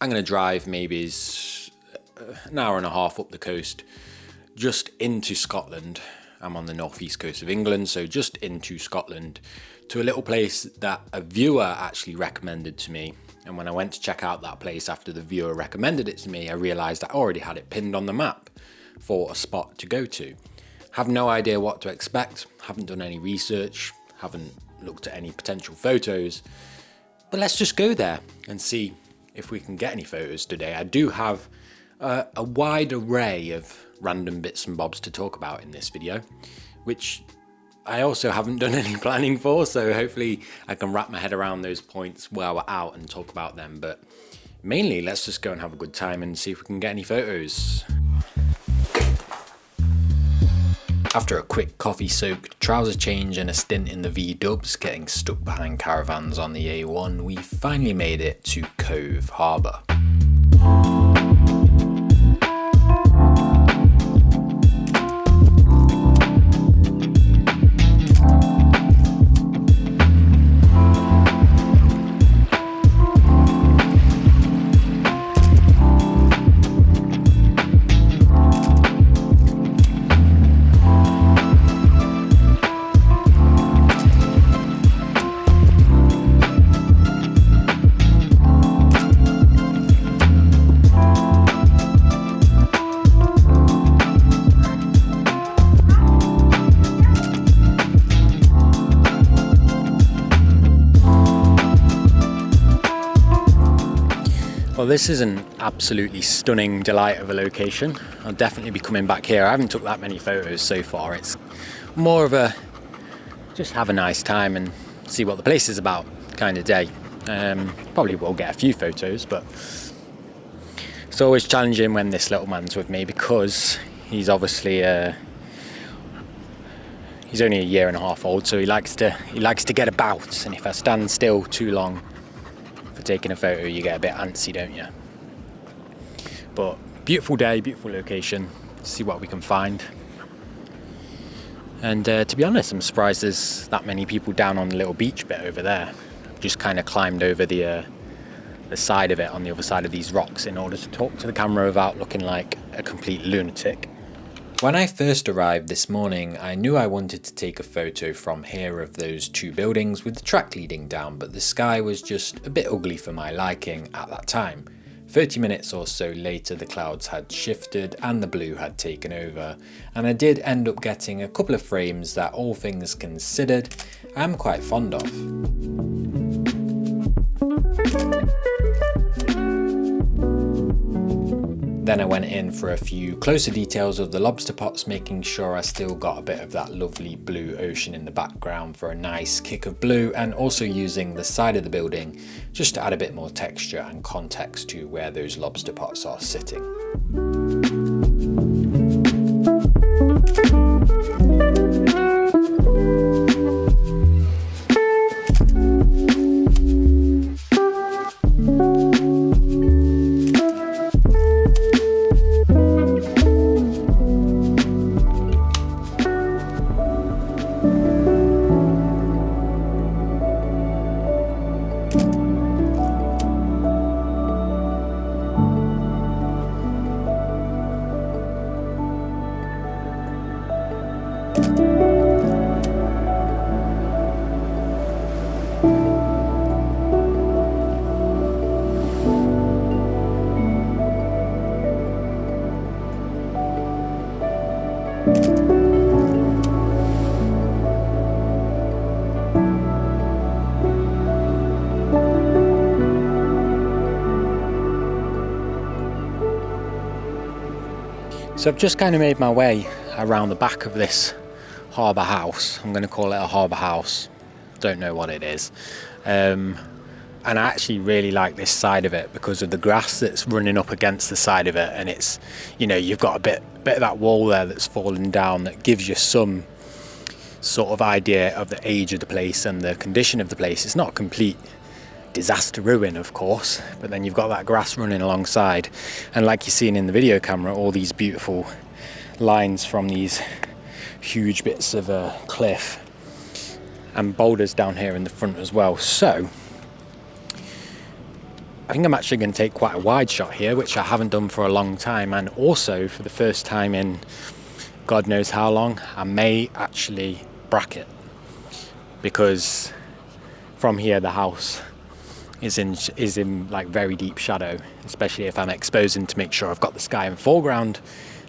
I'm going to drive maybe an hour and a half up the coast, just into Scotland. I'm on the northeast coast of England, so just into Scotland, to a little place that a viewer actually recommended to me. And when I went to check out that place after the viewer recommended it to me, I realised I already had it pinned on the map for a spot to go to. Have no idea what to expect, haven't done any research, haven't looked at any potential photos, but let's just go there and see if we can get any photos today. I do have a wide array of random bits and bobs to talk about in this video, which I also haven't done any planning for, so hopefully I can wrap my head around those points while we're out and talk about them. But mainly, let's just go and have a good time and see if we can get any photos. After a quick coffee-soaked trouser change and a stint in the V-dubs, getting stuck behind caravans on the A1, we finally made it to Cove Harbour. Well, this is an absolutely stunning delight of a location. I'll definitely be coming back here. I haven't took that many photos so far. It's more of a just have a nice time and see what the place is about kind of day. Probably will get a few photos, but it's always challenging when this little man's with me because he's obviously he's only a year and a half old, so he likes to get about, and if I stand still too long for taking a photo, you get a bit antsy, don't you? But beautiful day, beautiful location. See what we can find. And to be honest, I'm surprised there's that many people down on the little beach bit over there. Just kind of climbed over the side of it on the other side of these rocks in order to talk to the camera without looking like a complete lunatic. When I first arrived this morning, I knew I wanted to take a photo from here of those two buildings with the track leading down, but the sky was just a bit ugly for my liking at that time. 30 minutes or so later, the clouds had shifted and the blue had taken over, and I did end up getting a couple of frames that, all things considered, I'm quite fond of. Then I went in for a few closer details of the lobster pots, making sure I still got a bit of that lovely blue ocean in the background for a nice kick of blue, and also using the side of the building just to add a bit more texture and context to where those lobster pots are sitting. So I've just kind of made my way around the back of this harbour house. I'm going to call it a harbour house. Don't know what it is. And I actually really like this side of it because of the grass that's running up against the side of it, and it's, you know, you've got a bit of that wall there that's fallen down that gives you some sort of idea of the age of the place and the condition of the place. It's not a complete disaster ruin, of course, but then you've got that grass running alongside, and like you're seeing in the video camera, all these beautiful lines from these huge bits of cliff and boulders down here in the front as well. So I think I'm actually going to take quite a wide shot here, which I haven't done for a long time, and also for the first time in God knows how long, I may actually bracket, because from here the house is in like very deep shadow, especially if I'm exposing to make sure I've got the sky in foreground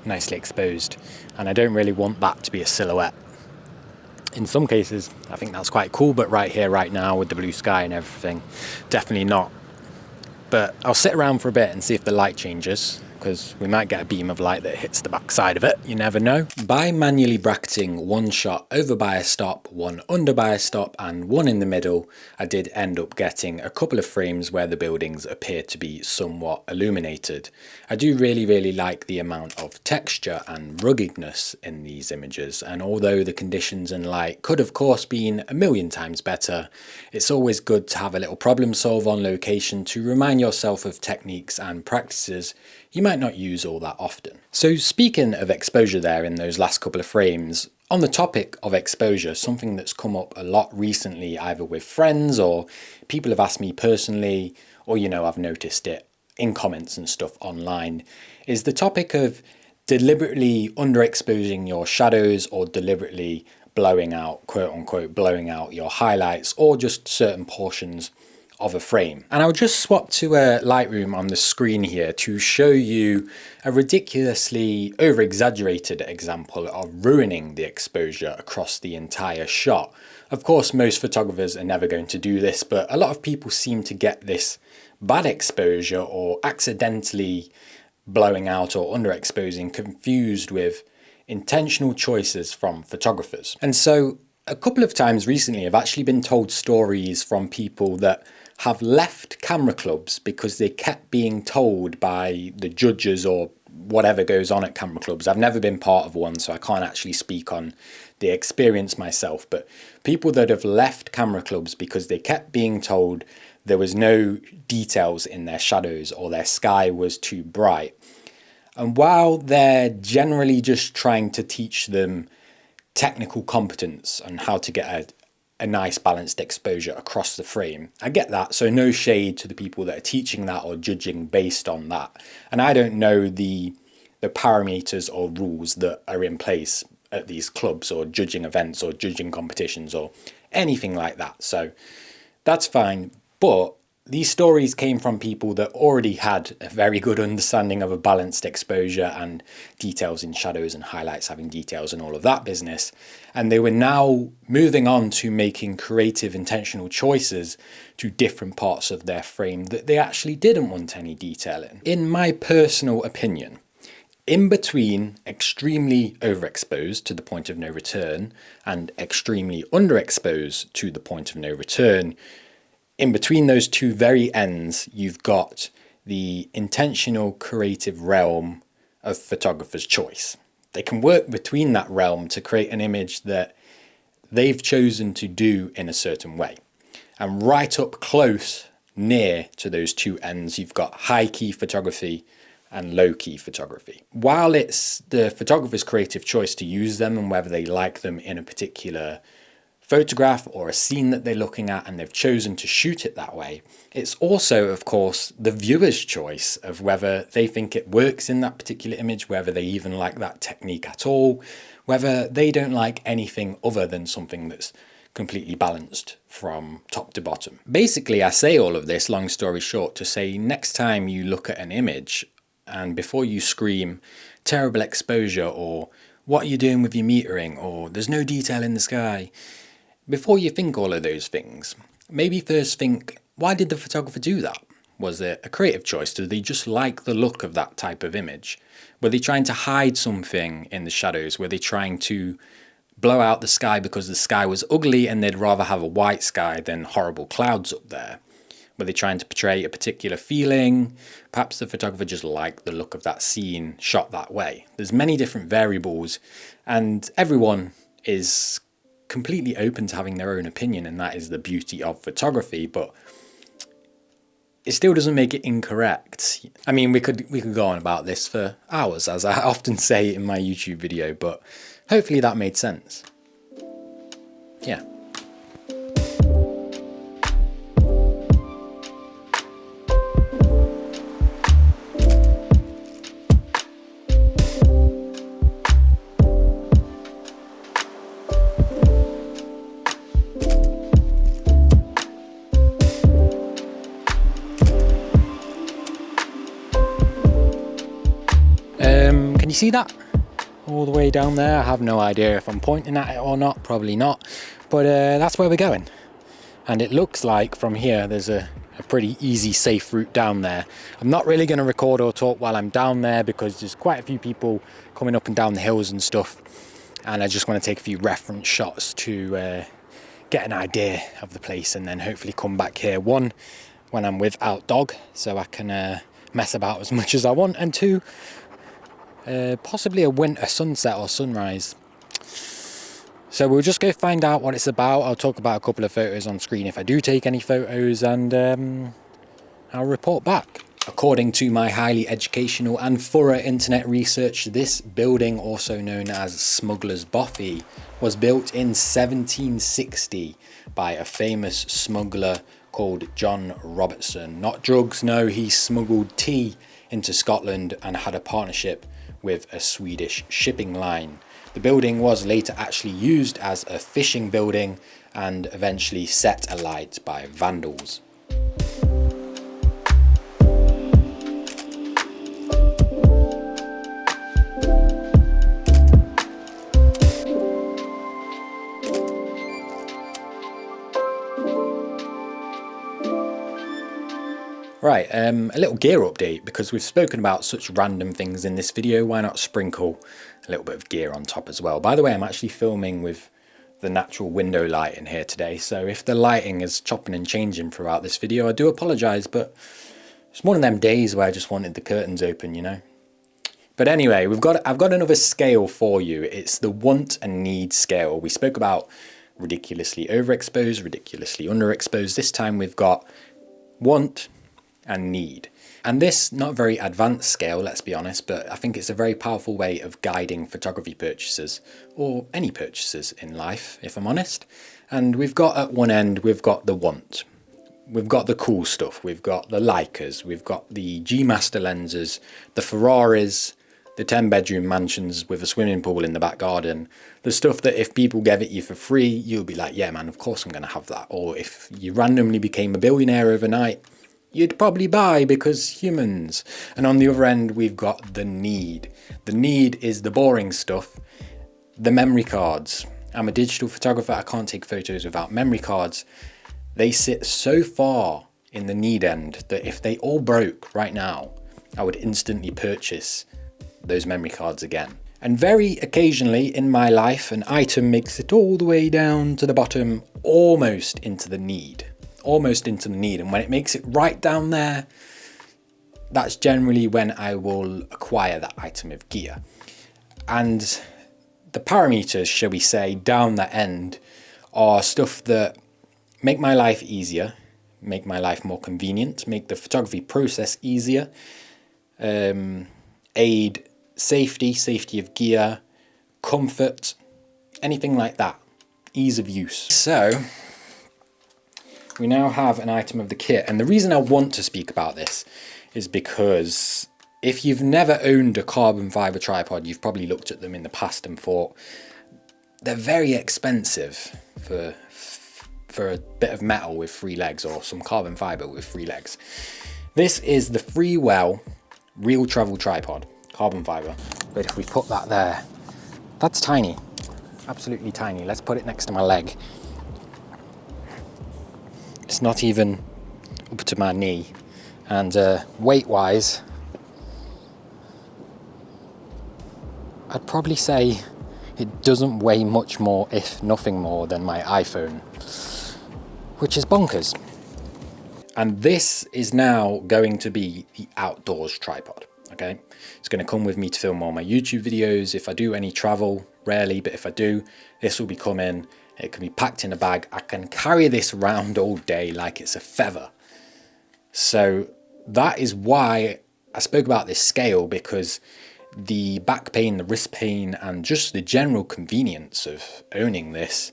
nicely exposed, and I don't really want that to be a silhouette. In some cases I think that's quite cool, but right here right now with the blue sky and everything, definitely not. But I'll sit around for a bit and see if the light changes, because we might get a beam of light that hits the back side of it, you never know. By manually bracketing one shot over by a stop, one under by a stop and one in the middle, I did end up getting a couple of frames where the buildings appear to be somewhat illuminated. I do really like the amount of texture and ruggedness in these images, and although the conditions and light could of course been a million times better, it's always good to have a little problem solve on location to remind yourself of techniques and practices you might not use all that often. So speaking of exposure there in those last couple of frames, on the topic of exposure, something that's come up a lot recently, either with friends or people have asked me personally, or I've noticed it in comments and stuff online, is the topic of deliberately underexposing your shadows or deliberately blowing out, quote unquote, blowing out your highlights or just certain portions of a frame. And I'll just swap to a Lightroom on the screen here to show you a ridiculously over-exaggerated example of ruining the exposure across the entire shot. Of course, most photographers are never going to do this, but a lot of people seem to get this bad exposure or accidentally blowing out or underexposing confused with intentional choices from photographers. And so a couple of times recently I've actually been told stories from people that have left camera clubs because they kept being told by the judges or whatever goes on at camera clubs. I've never been part of one, so I can't actually speak on the experience myself, but people that have left camera clubs because they kept being told there was no details in their shadows or their sky was too bright. And while they're generally just trying to teach them technical competence and how to get a nice balanced exposure across the frame, I get that, so no shade to the people that are teaching that or judging based on that. And I don't know the parameters or rules that are in place at these clubs or judging events or judging competitions or anything like that, so that's fine. But these stories came from people that already had a very good understanding of a balanced exposure and details in shadows and highlights having details and all of that business. And they were now moving on to making creative, intentional choices to different parts of their frame that they actually didn't want any detail in. In my personal opinion, in between extremely overexposed to the point of no return and extremely underexposed to the point of no return, in between those two very ends, you've got the intentional creative realm of photographer's choice. They can work between that realm to create an image that they've chosen to do in a certain way. And right up close, near to those two ends, you've got high key photography and low key photography. While it's the photographer's creative choice to use them and whether they like them in a particular photograph or a scene that they're looking at and they've chosen to shoot it that way, it's also of course the viewer's choice of whether they think it works in that particular image, whether they even like that technique at all, whether they don't like anything other than something that's completely balanced from top to bottom. Basically, I say all of this, long story short, to say next time you look at an image and before you scream terrible exposure or what are you doing with your metering or there's no detail in the sky, before you think all of those things, maybe first think, why did the photographer do that? Was it a creative choice? Did they just like the look of that type of image? Were they trying to hide something in the shadows? Were they trying to blow out the sky because the sky was ugly and they'd rather have a white sky than horrible clouds up there? Were they trying to portray a particular feeling? Perhaps the photographer just liked the look of that scene shot that way. There's many different variables and everyone is completely open to having their own opinion, and that is the beauty of photography, but it still doesn't make it incorrect. I mean, we could go on about this for hours, as I often say in my YouTube video, but hopefully that made sense. Yeah. you see that? All the way down there. I have no idea if I'm pointing at it or not, probably not. But that's where we're going. And it looks like from here there's a pretty easy, safe route down there. I'm not really going to record or talk while I'm down there because there's quite a few people coming up and down the hills and stuff. And I just want to take a few reference shots to get an idea of the place, and then hopefully come back here, one, when I'm without dog, so I can mess about as much as I want, and two, possibly a winter sunset or sunrise. So we'll just go find out what it's about. I'll talk about a couple of photos on screen if I do take any photos, and I'll report back. According to my highly educational and thorough internet research, this building, also known as Smuggler's Bothy, was built in 1760 by a famous smuggler called John Robertson. Not drugs, no, he smuggled tea into Scotland and had a partnership with a Swedish shipping line. The building was later actually used as a fishing building and eventually set alight by vandals. Right, a little gear update, because we've spoken about such random things in this video. Why not sprinkle a little bit of gear on top as well? By the way, I'm actually filming with the natural window light in here today, so if the lighting is chopping and changing throughout this video, I do apologise, but it's one of them days where I just wanted the curtains open, you know. But anyway, I've got another scale for you. It's the want and need scale. We spoke about ridiculously overexposed, ridiculously underexposed. This time we've got want and need. And this, not very advanced scale, let's be honest, but I think it's a very powerful way of guiding photography purchases, or any purchases in life, if I'm honest. And we've got at one end, we've got the want. We've got the cool stuff, we've got the Leicas, we've got the G-Master lenses, the Ferraris, the 10-bedroom mansions with a swimming pool in the back garden. The stuff that if people gave it you for free, you'll be like, yeah man, of course I'm going to have that. Or if you randomly became a billionaire overnight, you'd probably buy because humans. And on the other end, we've got the need. The need is the boring stuff, the memory cards. I'm a digital photographer, I can't take photos without memory cards. They sit so far in the need end that if they all broke right now, I would instantly purchase those memory cards again. And very occasionally in my life, an item makes it all the way down to the bottom, almost into the need. Almost into the need, and when it makes it right down there, that's generally when I will acquire that item of gear. And the parameters, shall we say, down that end are stuff that make my life easier, make my life more convenient, make the photography process easier, aid safety of gear, comfort, anything like that, ease of use. So we now have an item of the kit, and the reason I want to speak about this is because if you've never owned a carbon fibre tripod, you've probably looked at them in the past and thought they're very expensive for a bit of metal with 3 legs or some carbon fibre with 3 legs. This is the Freewell Real Travel Tripod, carbon fibre. But if we put that there, that's tiny, absolutely tiny. Let's put it next to my leg. It's not even up to my knee, and weight-wise, I'd probably say it doesn't weigh much more, if nothing more, than my iPhone, which is bonkers. And this is now going to be the outdoors tripod, okay? It's going to come with me to film all my YouTube videos. If I do any travel, rarely, but if I do, this will be coming. It can be packed in a bag. I can carry this around all day like it's a feather. So that is why I spoke about this scale, because the back pain, the wrist pain, and just the general convenience of owning this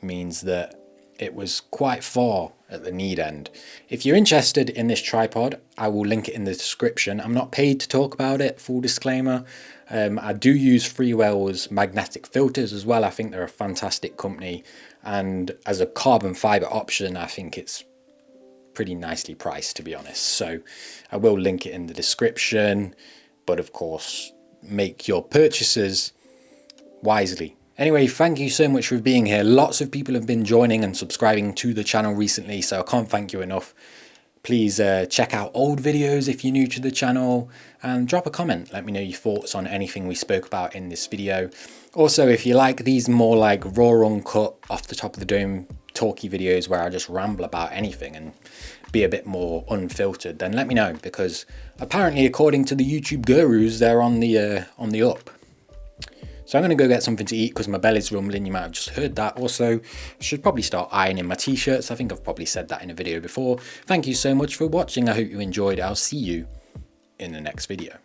means that it was quite far at the need end. If you're interested in this tripod, I will link it in the description. I'm not paid to talk about it, full disclaimer. I do use Freewell's magnetic filters as well. I think they're a fantastic company, and as a carbon fiber option, I think it's pretty nicely priced, to be honest. So I will link it in the description, but of course make your purchases wisely. Anyway, thank you so much for being here. Lots of people have been joining and subscribing to the channel recently, so I can't thank you enough. Please check out old videos if you're new to the channel, and drop a comment. Let me know your thoughts on anything we spoke about in this video. Also, if you like these more like raw, uncut, off the top of the dome talky videos where I just ramble about anything and be a bit more unfiltered, then let me know, because apparently, according to the YouTube gurus, they're on the up. So I'm going to go get something to eat because my belly's rumbling. You might have just heard that. Also, I should probably start ironing my t-shirts. I think I've probably said that in a video before. Thank you so much for watching. I hope you enjoyed. I'll see you in the next video.